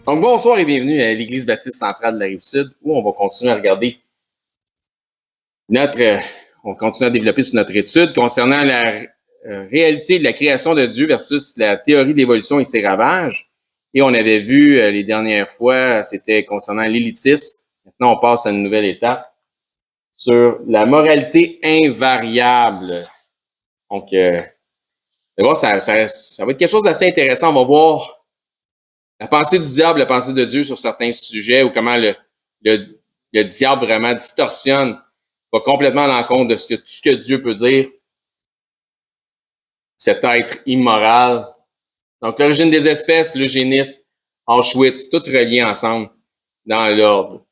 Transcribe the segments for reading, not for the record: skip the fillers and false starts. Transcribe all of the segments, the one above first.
Donc, bonsoir et bienvenue à l'Église baptiste centrale de la Rive-Sud, où on va continuer à regarder on continue à développer sur notre étude concernant la réalité de la création de Dieu versus la théorie de l'évolution et ses ravages. Et on avait vu les dernières fois, c'était concernant l'élitisme. Maintenant, on passe à une nouvelle étape sur la moralité invariable. Donc, ça va être quelque chose d'assez intéressant. On va voir la pensée du diable, la pensée de Dieu sur certains sujets, ou comment le diable vraiment distorsionne, va complètement à l'encontre de tout ce que Dieu peut dire, cet être immoral. Donc, l'origine des espèces, l'eugénisme, Auschwitz, tout relié ensemble dans l'ordre.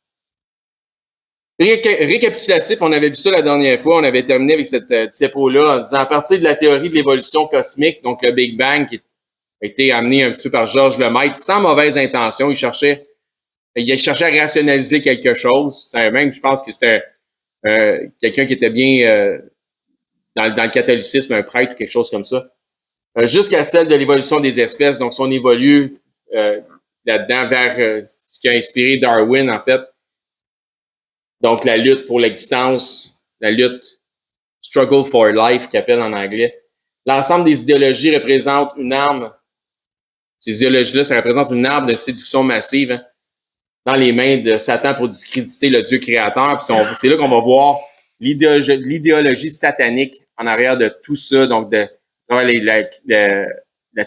Récapitulatif, on avait vu ça la dernière fois, on avait terminé avec cette diapo-là en disant à partir de la théorie de l'évolution cosmique, donc le Big Bang qui a été amené un petit peu par Georges Lemaître, sans mauvaise intention, il cherchait à rationaliser quelque chose. Même, je pense que c'était quelqu'un qui était bien dans le catholicisme, un prêtre ou quelque chose comme ça. Jusqu'à celle de l'évolution des espèces. Donc, si on évolue là-dedans vers ce qui a inspiré Darwin, en fait. Donc, la lutte pour l'existence, la lutte struggle for life, qu'ils appellent en anglais. L'ensemble des idéologies représente une arme. Ces idéologies-là, ça représente une arme de séduction massive, hein, dans les mains de Satan pour discréditer le Dieu créateur. Puis c'est là qu'on va voir l'idéologie satanique en arrière de tout ça, donc la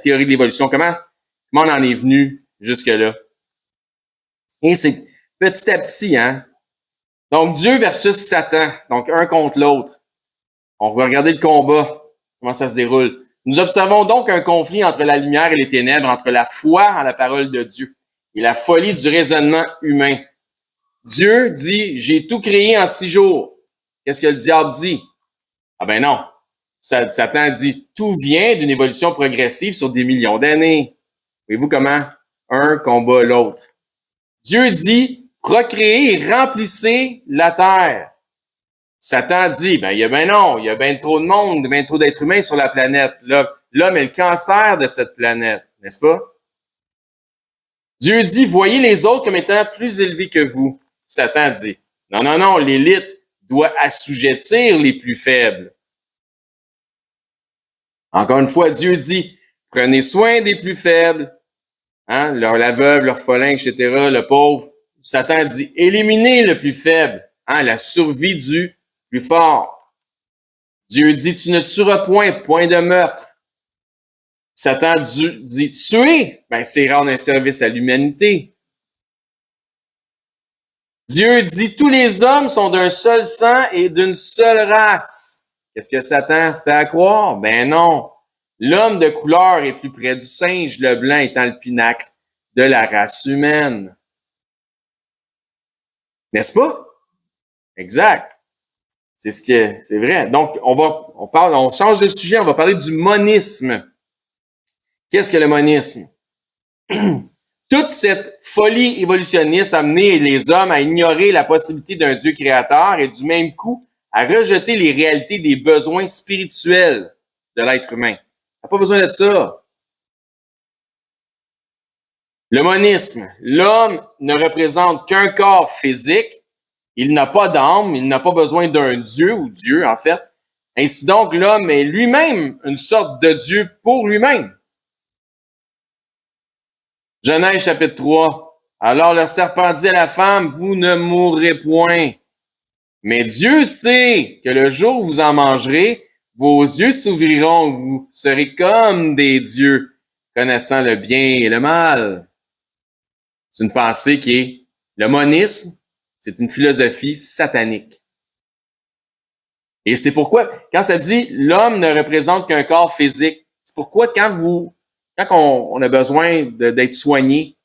théorie de l'évolution. Comment on en est venu jusque-là? Et c'est petit à petit, hein? Donc, Dieu versus Satan, donc un contre l'autre. On va regarder le combat, comment ça se déroule. Nous observons donc un conflit entre la lumière et les ténèbres, entre la foi en la parole de Dieu et la folie du raisonnement humain. Dieu dit, j'ai tout créé en 6 jours. Qu'est-ce que le diable dit? Ah ben non. Satan dit, tout vient d'une évolution progressive sur des millions d'années. Voyez-vous comment un combat l'autre? Dieu dit, procréez et remplissez la terre. Satan dit, il y a bien trop de monde, bien trop d'êtres humains sur la planète. L'homme est le cancer de cette planète, n'est-ce pas? Dieu dit, voyez les autres comme étant plus élevés que vous. Satan dit, non, l'élite doit assujettir les plus faibles. Encore une fois, Dieu dit, prenez soin des plus faibles, hein, la veuve, l'orphelin, etc., le pauvre. Satan dit, éliminez le plus faible, hein, la survie du plus fort. Dieu dit, tu ne tueras point de meurtre. Satan dit, tuer, c'est rendre un service à l'humanité. Dieu dit, tous les hommes sont d'un seul sang et d'une seule race. Qu'est-ce que Satan fait à croire? Ben non. L'homme de couleur est plus près du singe, le blanc étant le pinacle de la race humaine. N'est-ce pas? Exact. C'est vrai. Donc, on change de sujet, on va parler du monisme. Qu'est-ce que le monisme? Toute cette folie évolutionniste a amené les hommes à ignorer la possibilité d'un Dieu créateur et du même coup à rejeter les réalités des besoins spirituels de l'être humain. On n'a pas besoin de ça. Le monisme, l'homme ne représente qu'un corps physique, il n'a pas d'âme, il n'a pas besoin d'un Dieu ou Dieu en fait. Ainsi donc, l'homme est lui-même une sorte de Dieu pour lui-même. Genèse chapitre 3. Alors le serpent dit à la femme, vous ne mourrez point. Mais Dieu sait que le jour où vous en mangerez, vos yeux s'ouvriront, vous serez comme des dieux, connaissant le bien et le mal. C'est une pensée qui est le monisme, c'est une philosophie satanique. Et c'est pourquoi, quand ça dit l'homme ne représente qu'un corps physique, c'est pourquoi quand on a besoin d'être soigné,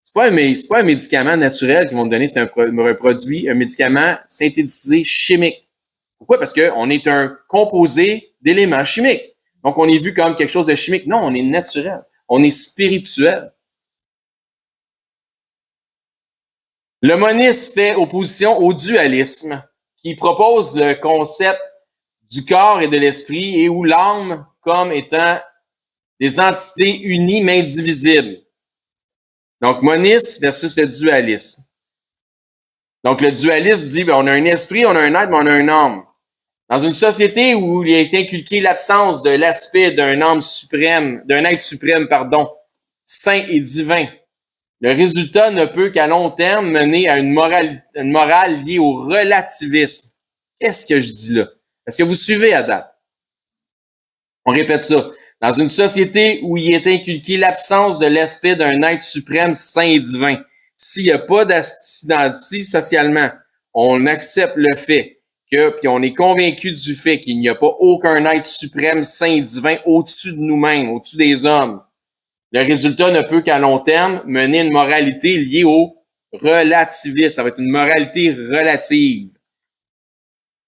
c'est pas un médicament naturel qu'ils vont te donner, c'est un médicament synthétisé chimique. Pourquoi? Parce qu'on est un composé d'éléments chimiques. Donc, on est vu comme quelque chose de chimique. Non, on est naturel. On est spirituel. Le monisme fait opposition au dualisme, qui propose le concept du corps et de l'esprit et où l'âme comme étant des entités unies mais indivisibles. Donc, monisme versus le dualisme. Donc, le dualisme dit, on a un esprit, on a un être, mais on a un âme. Dans une société où il a été inculqué l'absence de l'aspect d'un âme suprême, d'un être suprême, saint et divin, le résultat ne peut qu'à long terme mener à une morale liée au relativisme. Qu'est-ce que je dis là? Est-ce que vous suivez à date? On répète ça. Dans une société où il est inculqué l'absence de l'aspect d'un être suprême, saint et divin, s'il n'y a pas si socialement, on accepte le fait puis on est convaincu du fait qu'il n'y a pas aucun être suprême, saint et divin au-dessus de nous-mêmes, au-dessus des hommes, le résultat ne peut qu'à long terme mener une moralité liée au relativisme. Ça va être une moralité relative.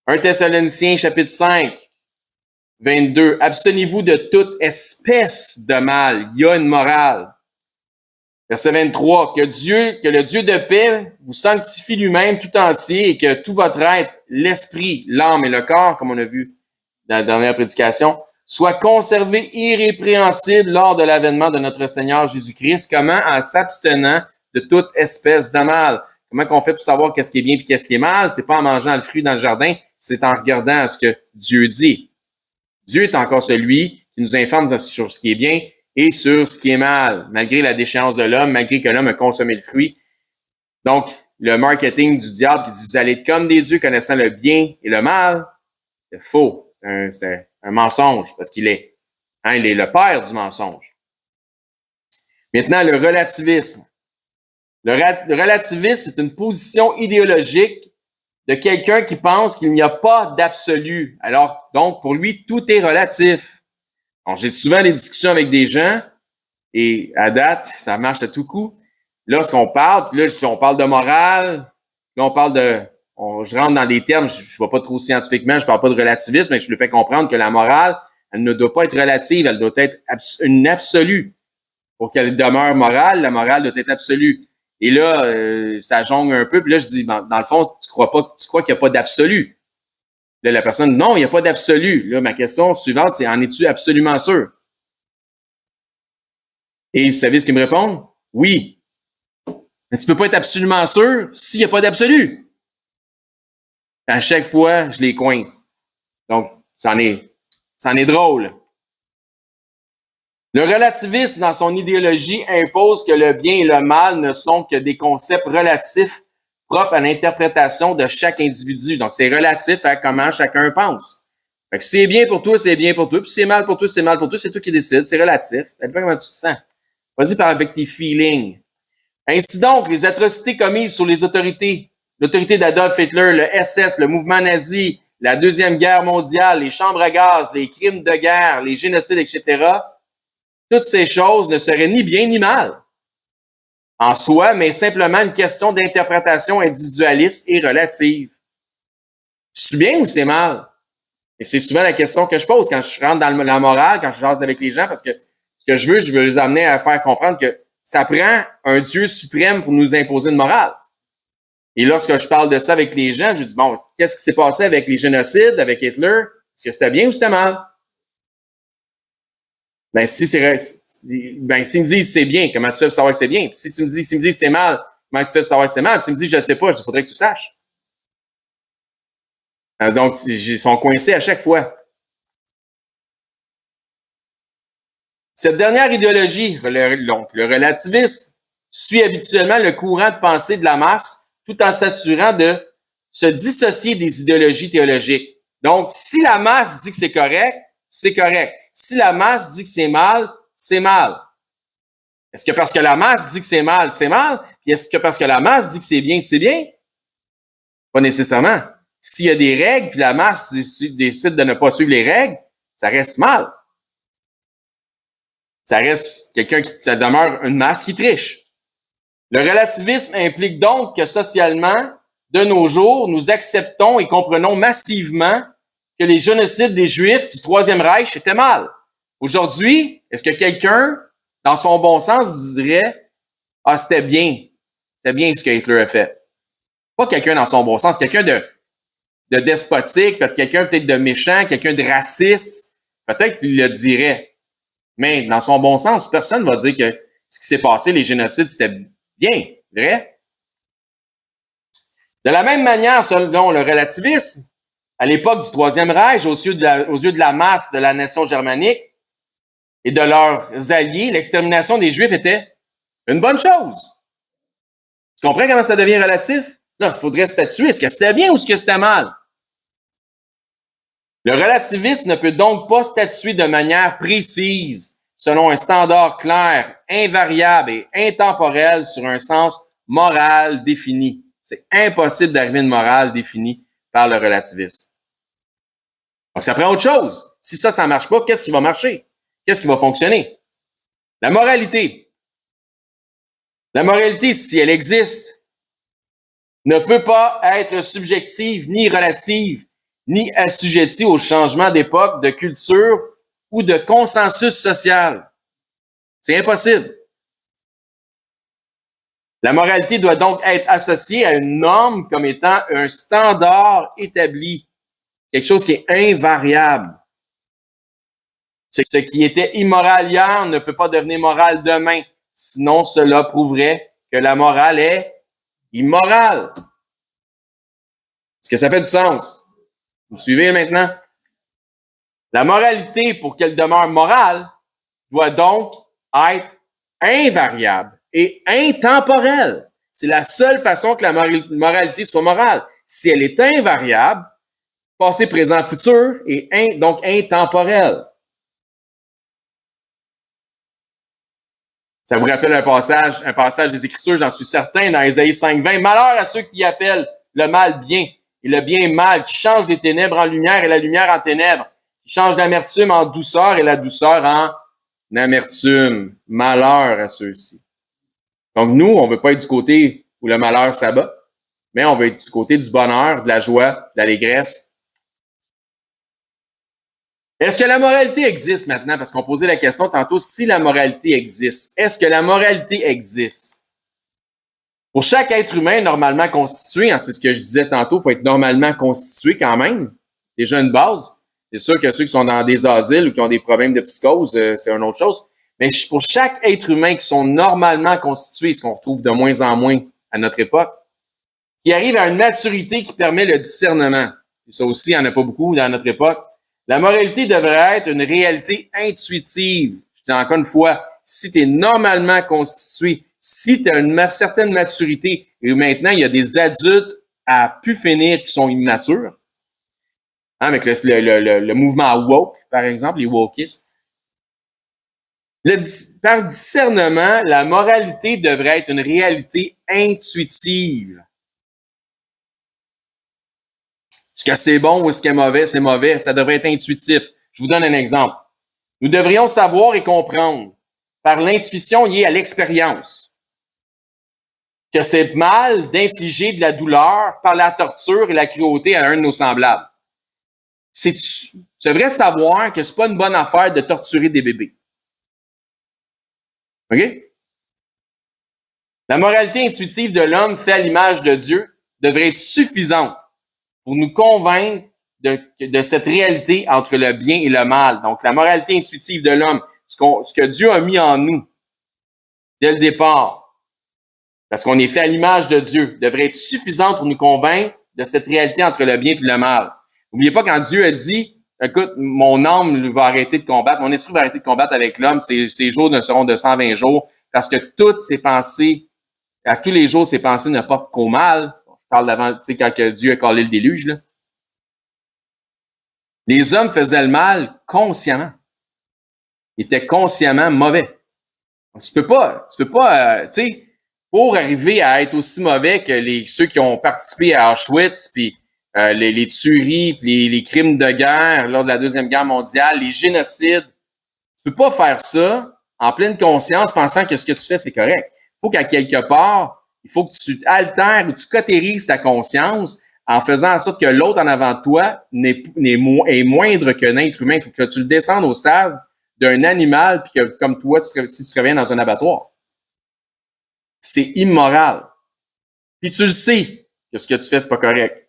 1 Thessaloniciens, chapitre 5, 22. Abstenez-vous de toute espèce de mal. Il y a une morale. Verset 23. Que le Dieu de paix vous sanctifie lui-même tout entier et que tout votre être, l'esprit, l'âme et le corps, comme on a vu dans la dernière prédication, soit conservé irrépréhensible lors de l'avènement de notre Seigneur Jésus-Christ. Comment? En s'abstenant de toute espèce de mal. Comment qu'on fait pour savoir qu'est-ce qui est bien et qu'est-ce qui est mal? C'est pas en mangeant le fruit dans le jardin, c'est en regardant à ce que Dieu dit. Dieu est encore celui qui nous informe sur ce qui est bien et sur ce qui est mal, malgré la déchéance de l'homme, malgré que l'homme a consommé le fruit. Donc, le marketing du diable qui dit « Vous allez être comme des dieux connaissant le bien et le mal », c'est faux. C'est un mensonge, parce qu'il est, il est le père du mensonge. Maintenant, le relativisme. Le relativisme, c'est une position idéologique de quelqu'un qui pense qu'il n'y a pas d'absolu. Alors, donc, pour lui, tout est relatif. Donc, j'ai souvent des discussions avec des gens, et à date, ça marche à tout coup. Lorsqu'on parle, puis là, on parle de morale, là, on parle je rentre dans des termes, je ne vais pas trop scientifiquement, je parle pas de relativisme, mais je lui fais comprendre que la morale, elle ne doit pas être relative, elle doit être une absolue. Pour qu'elle demeure morale, la morale doit être absolue. Et là, ça jongle un peu, puis là, je dis, dans le fond, tu crois qu'il n'y a pas d'absolu. Là, la personne, non, il n'y a pas d'absolu. Là, ma question suivante, c'est, en es-tu absolument sûr? Et vous savez ce qu'ils me répondent? Oui. Mais tu peux pas être absolument sûr s'il n'y a pas d'absolu. À chaque fois, je les coince. Donc, c'en est drôle. Le relativisme, dans son idéologie, impose que le bien et le mal ne sont que des concepts relatifs propres à l'interprétation de chaque individu. Donc, c'est relatif à comment chacun pense. Fait que si c'est bien pour toi, c'est bien pour toi. Puis si c'est mal pour toi, c'est mal pour toi. C'est toi qui décides. C'est relatif. Ça dépend comment tu te sens. Vas-y avec tes feelings. Ainsi donc, les atrocités commises sur les autorités, l'autorité d'Adolf Hitler, le SS, le mouvement nazi, la Deuxième Guerre mondiale, les chambres à gaz, les crimes de guerre, les génocides, etc., toutes ces choses ne seraient ni bien ni mal en soi, mais simplement une question d'interprétation individualiste et relative. C'est bien ou c'est mal? Et c'est souvent la question que je pose quand je rentre dans la morale, quand je jase avec les gens, parce que ce que je veux les amener à faire comprendre que ça prend un Dieu suprême pour nous imposer une morale. Et lorsque je parle de ça avec les gens, je dis, bon, qu'est-ce qui s'est passé avec les génocides, avec Hitler? Est-ce que c'était bien ou c'était mal? Ben, s'ils me disent c'est bien, comment tu fais pour savoir que c'est bien? Puis s'ils me disent c'est mal, comment tu fais pour savoir que c'est mal? Puis s'ils me disent je ne sais pas, il faudrait que tu saches. Donc, ils sont coincés à chaque fois. Cette dernière idéologie, le relativisme, suit habituellement le courant de pensée de la masse tout en s'assurant de se dissocier des idéologies théologiques. Donc, si la masse dit que c'est correct, c'est correct. Si la masse dit que c'est mal, c'est mal. Est-ce que parce que la masse dit que c'est mal, c'est mal? Puis est-ce que parce que la masse dit que c'est bien, c'est bien? Pas nécessairement. S'il y a des règles, puis la masse décide de ne pas suivre les règles, ça reste mal. Ça reste ça demeure une masse qui triche. Le relativisme implique donc que socialement, de nos jours, nous acceptons et comprenons massivement que les génocides des Juifs du Troisième Reich étaient mal. Aujourd'hui, est-ce que quelqu'un, dans son bon sens, dirait « Ah, c'était bien ce que Hitler a fait ». Pas quelqu'un dans son bon sens, quelqu'un de despotique, quelqu'un peut-être de méchant, quelqu'un de raciste, peut-être qu'il le dirait. Mais dans son bon sens, personne ne va dire que ce qui s'est passé, les génocides, c'était bien, vrai? De la même manière, selon le relativisme, à l'époque du Troisième Reich, aux yeux de la masse de la nation germanique et de leurs alliés, l'extermination des Juifs était une bonne chose. Tu comprends comment ça devient relatif? Là, il faudrait statuer, est-ce que c'était bien ou est-ce que c'était mal? Le relativisme ne peut donc pas statuer de manière précise, selon un standard clair, invariable et intemporel sur un sens moral défini. C'est impossible d'arriver à une morale définie par le relativisme. Donc, ça prend autre chose. Si ça ne marche pas, qu'est-ce qui va marcher? Qu'est-ce qui va fonctionner? La moralité. La moralité, si elle existe, ne peut pas être subjective ni relative, ni assujettie au changement d'époque, de culture ou de consensus social. C'est impossible. La moralité doit donc être associée à une norme comme étant un standard établi, quelque chose qui est invariable. Ce qui était immoral hier ne peut pas devenir moral demain, sinon cela prouverait que la morale est immorale. Est-ce que ça fait du sens? Vous suivez maintenant? La moralité, pour qu'elle demeure morale, doit donc être invariable et intemporelle. C'est la seule façon que la moralité soit morale. Si elle est invariable, passé, présent, futur, et donc intemporelle. Ça vous rappelle un passage des Écritures, j'en suis certain, dans Ésaïe 5:20. Malheur à ceux qui appellent le mal bien et le bien mal, qui changent les ténèbres en lumière et la lumière en ténèbres, qui changent l'amertume en douceur et la douceur en amertume. Malheur à ceux-ci. Donc nous, on veut pas être du côté où le malheur s'abat, mais on veut être du côté du bonheur, de la joie, de l'allégresse. Est-ce que la moralité existe maintenant? Parce qu'on posait la question tantôt, si la moralité existe. Est-ce que la moralité existe? Pour chaque être humain normalement constitué, hein, c'est ce que je disais tantôt, il faut être normalement constitué quand même. Déjà une base. C'est sûr que ceux qui sont dans des asiles ou qui ont des problèmes de psychose, c'est une autre chose. Mais pour chaque être humain qui sont normalement constitués, ce qu'on retrouve de moins en moins à notre époque, qui arrive à une maturité qui permet le discernement. Et ça aussi, il n'y en a pas beaucoup dans notre époque. La moralité devrait être une réalité intuitive. Je dis encore une fois, si tu es normalement constitué, si tu as une certaine maturité, et maintenant, il y a des adultes à pu finir qui sont immatures, hein, avec le mouvement woke, par exemple, les wokistes. Par discernement, la moralité devrait être une réalité intuitive. Est-ce que c'est bon ou est-ce que c'est mauvais? C'est mauvais. Ça devrait être intuitif. Je vous donne un exemple. Nous devrions savoir et comprendre par l'intuition liée à l'expérience que c'est mal d'infliger de la douleur par la torture et la cruauté à un de nos semblables. Tu devrais savoir que c'est pas une bonne affaire de torturer des bébés. OK? La moralité intuitive de l'homme fait à l'image de Dieu devrait être suffisante pour nous convaincre de cette réalité entre le bien et le mal. Donc, la moralité intuitive de l'homme, ce que Dieu a mis en nous dès le départ, parce qu'on est fait à l'image de Dieu, devrait être suffisante pour nous convaincre de cette réalité entre le bien et le mal. N'oubliez pas quand Dieu a dit, écoute, mon âme va arrêter de combattre, mon esprit va arrêter de combattre avec l'homme, ces jours ne seront de 120 jours, parce que toutes ses pensées, à tous les jours, ses pensées ne portent qu'au mal. Je parle d'avant, tu sais, quand Dieu a collé le déluge, là. Les hommes faisaient le mal consciemment. Ils étaient consciemment mauvais. Tu peux pas, tu sais, pour arriver à être aussi mauvais que ceux qui ont participé à Auschwitz, puis les tueries, puis les crimes de guerre lors de la Deuxième Guerre mondiale, les génocides, tu peux pas faire ça en pleine conscience pensant que ce que tu fais, c'est correct. Il faut qu'à quelque part, il faut que tu altères ou tu cautérises ta conscience en faisant en sorte que l'autre en avant de toi est moindre qu'un être humain. Il faut que tu le descendes au stade d'un animal, puis que, comme toi, si tu reviens dans un abattoir. C'est immoral. Puis tu le sais que ce que tu fais, c'est pas correct.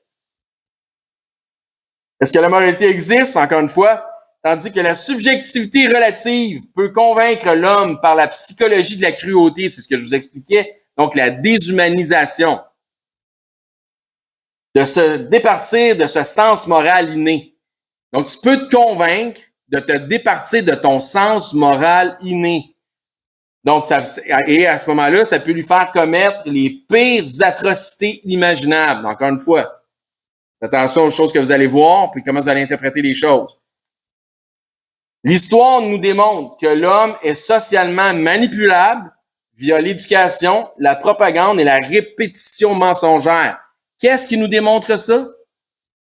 Est-ce que la moralité existe? Encore une fois, tandis que la subjectivité relative peut convaincre l'homme par la psychologie de la cruauté, c'est ce que je vous expliquais, donc la déshumanisation, de se départir de ce sens moral inné. Donc, tu peux te convaincre de te départir de ton sens moral inné. Donc, et à ce moment-là, ça peut lui faire commettre les pires atrocités imaginables. Encore une fois, attention aux choses que vous allez voir, puis comment vous allez interpréter les choses. L'histoire nous démontre que l'homme est socialement manipulable via l'éducation, la propagande et la répétition mensongère. Qu'est-ce qui nous démontre ça?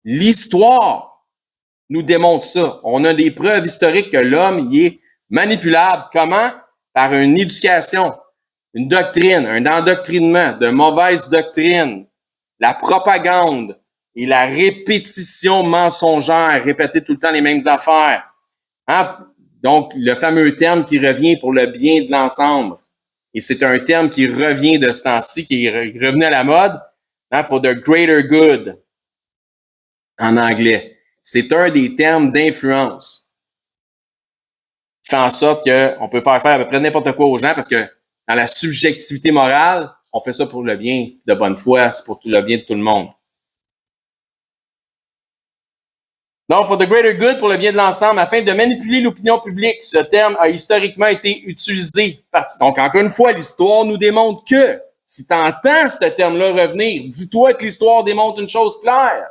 L'histoire nous démontre ça. On a des preuves historiques que l'homme y est manipulable. Comment? Par une éducation, une doctrine, un endoctrinement, de mauvaises doctrines, la propagande et la répétition mensongère, répéter tout le temps les mêmes affaires. Hein? Donc, le fameux terme qui revient pour le bien de l'ensemble. Et c'est un terme qui revient de ce temps-ci, qui est revenu à la mode, hein, for the greater good, en anglais. C'est un des termes d'influence qui fait en sorte qu'on peut faire à peu près n'importe quoi aux gens parce que dans la subjectivité morale, on fait ça pour le bien de bonne foi, c'est pour le bien de tout le monde. Donc, for the greater good, pour le bien de l'ensemble, afin de manipuler l'opinion publique, ce terme a historiquement été utilisé. Donc, encore une fois, l'histoire nous démontre que, si tu entends ce terme-là revenir, dis-toi que l'histoire démontre une chose claire.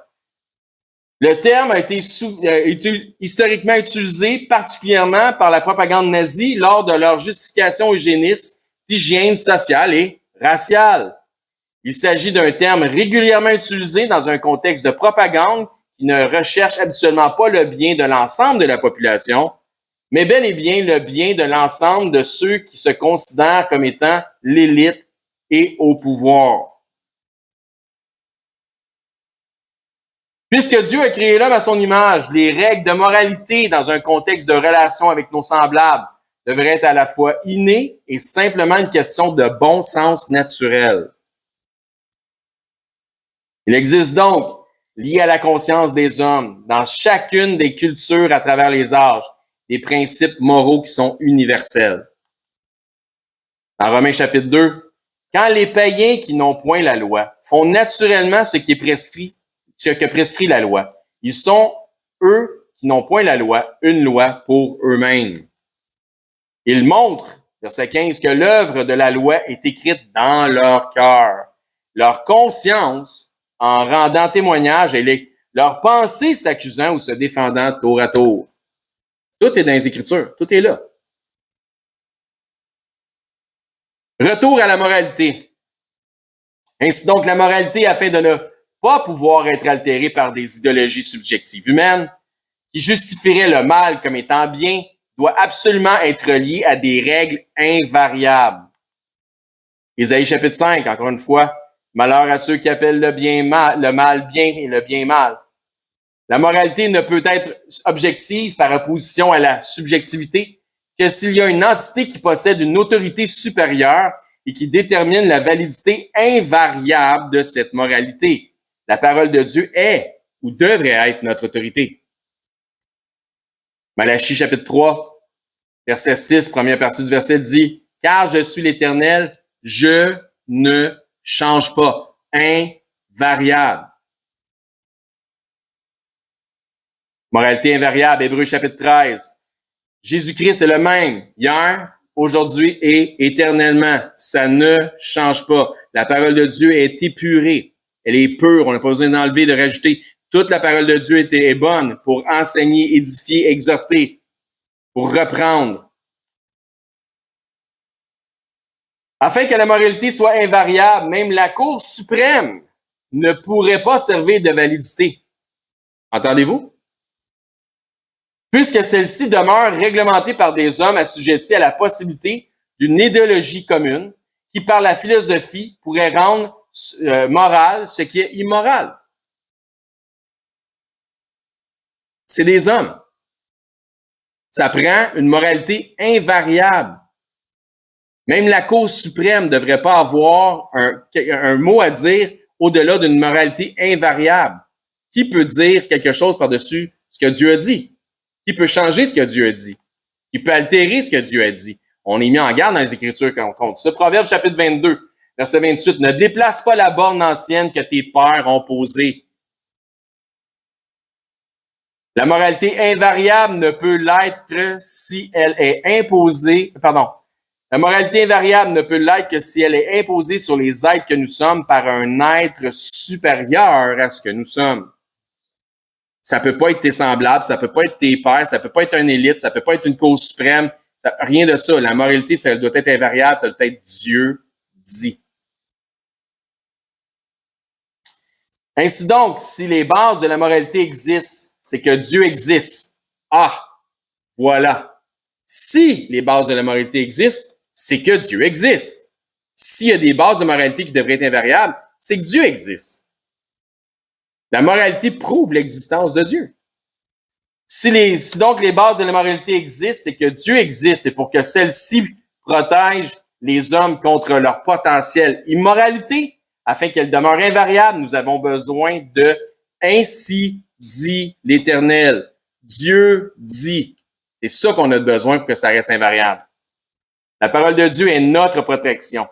Le terme a été historiquement utilisé particulièrement par la propagande nazie lors de leur justification eugéniste d'hygiène sociale et raciale. Il s'agit d'un terme régulièrement utilisé dans un contexte de propagande qui ne recherche habituellement pas le bien de l'ensemble de la population, mais bel et bien le bien de l'ensemble de ceux qui se considèrent comme étant l'élite et au pouvoir. Puisque Dieu a créé l'homme à son image, les règles de moralité dans un contexte de relation avec nos semblables devraient être à la fois innées et simplement une question de bon sens naturel. Il existe donc, lié à la conscience des hommes, dans chacune des cultures à travers les âges, des principes moraux qui sont universels. Dans Romains chapitre 2, quand les païens qui n'ont point la loi font naturellement ce que prescrit la loi, ils sont, eux, qui n'ont point la loi, une loi pour eux-mêmes. Ils montrent, verset 15, que l'œuvre de la loi est écrite dans leur cœur. Leur conscience en rendant témoignage et leurs pensées s'accusant ou se défendant tour à tour. Tout est dans les Écritures, tout est là. Retour à la moralité. Ainsi donc, la moralité, afin de ne pas pouvoir être altérée par des idéologies subjectives humaines, qui justifieraient le mal comme étant bien, doit absolument être liée à des règles invariables. Ésaïe chapitre 5, encore une fois, malheur à ceux qui appellent le mal bien et le bien mal. La moralité ne peut être objective par opposition à la subjectivité que s'il y a une entité qui possède une autorité supérieure et qui détermine la validité invariable de cette moralité. La parole de Dieu est ou devrait être notre autorité. Malachie chapitre 3, verset 6, première partie du verset dit « Car je suis l'Éternel, je ne change pas, invariable. » Moralité invariable, Hébreux chapitre 13. Jésus-Christ est le même, hier, aujourd'hui et éternellement. Ça ne change pas. La parole de Dieu est épurée. Elle est pure. On n'a pas besoin d'enlever, de rajouter. Toute la parole de Dieu est bonne pour enseigner, édifier, exhorter, pour reprendre. Afin que la moralité soit invariable, même la Cour suprême ne pourrait pas servir de validité. Entendez-vous? Puisque celle-ci demeure réglementée par des hommes assujettis à la possibilité d'une idéologie commune qui, par la philosophie, pourrait rendre moral ce qui est immoral. C'est des hommes. Ça prend une moralité invariable. Même la Cour suprême ne devrait pas avoir un mot à dire au-delà d'une moralité invariable. Qui peut dire quelque chose par-dessus ce que Dieu a dit? qui peut changer ce que Dieu a dit, qui peut altérer ce que Dieu a dit. On est mis en garde dans les Écritures quand on compte ça. Proverbe chapitre 22, verset 28. Ne déplace pas la borne ancienne que tes pères ont posée. La moralité invariable ne peut l'être que si elle est imposée. La moralité invariable ne peut l'être que si elle est imposée sur les êtres que nous sommes par un être supérieur à ce que nous sommes. Ça peut pas être tes semblables, ça peut pas être tes pairs, ça peut pas être un élite, ça peut pas être une cause suprême, rien de ça. La moralité, ça doit être invariable, ça doit être Dieu dit. Ainsi donc, si les bases de la moralité existent, c'est que Dieu existe. Ah, voilà. Si les bases de la moralité existent, c'est que Dieu existe. S'il y a des bases de moralité qui devraient être invariables, c'est que Dieu existe. La moralité prouve l'existence de Dieu. Si donc les bases de la moralité existent, c'est que Dieu existe et pour que celle-ci protège les hommes contre leur potentielle immoralité, afin qu'elle demeure invariable, nous avons besoin de « ainsi dit l'Éternel ». Dieu dit. C'est ça qu'on a besoin pour que ça reste invariable. La parole de Dieu est notre protection.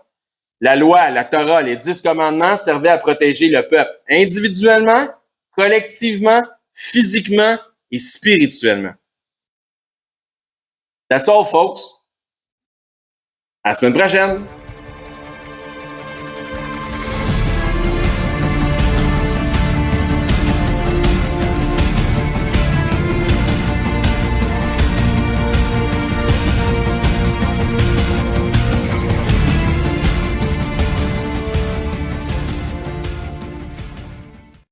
La loi, la Torah, les 10 commandements servaient à protéger le peuple individuellement, collectivement, physiquement et spirituellement. That's all, folks. À la semaine prochaine!